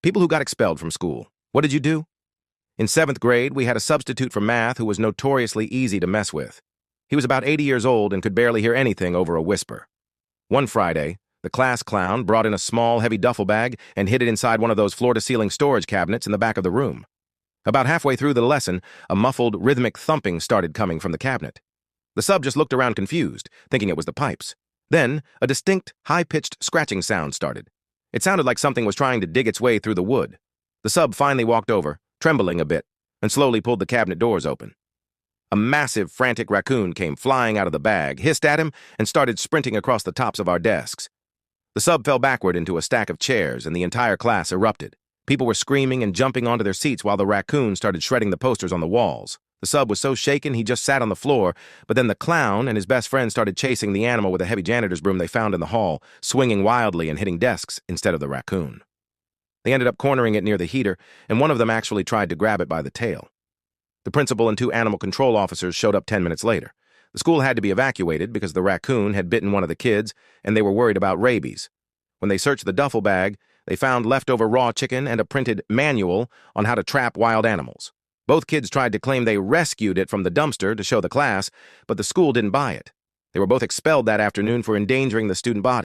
People who got expelled from school. What did you do? In 7th grade, we had a substitute for math who was notoriously easy to mess with. He was about 80 years old and could barely hear anything over a whisper. One Friday, the class clown brought in a small, heavy duffel bag and hid it inside one of those floor-to-ceiling storage cabinets in the back of the room. About halfway through the lesson, a muffled, rhythmic thumping started coming from the cabinet. The sub just looked around confused, thinking it was the pipes. Then, a distinct, high-pitched scratching sound started. It sounded like something was trying to dig its way through the wood. The sub finally walked over, trembling a bit, and slowly pulled the cabinet doors open. A massive, frantic raccoon came flying out of the bag, hissed at him, and started sprinting across the tops of our desks. The sub fell backward into a stack of chairs, and the entire class erupted. People were screaming and jumping onto their seats while the raccoon started shredding the posters on the walls. The sub was so shaken he just sat on the floor, but then the clown and his best friend started chasing the animal with a heavy janitor's broom they found in the hall, swinging wildly and hitting desks instead of the raccoon. They ended up cornering it near the heater, and one of them actually tried to grab it by the tail. The principal and 2 animal control officers showed up 10 minutes later. The school had to be evacuated because the raccoon had bitten one of the kids, and they were worried about rabies. When they searched the duffel bag, they found leftover raw chicken and a printed manual on how to trap wild animals. Both kids tried to claim they rescued it from the dumpster to show the class, but the school didn't buy it. They were both expelled that afternoon for endangering the student body.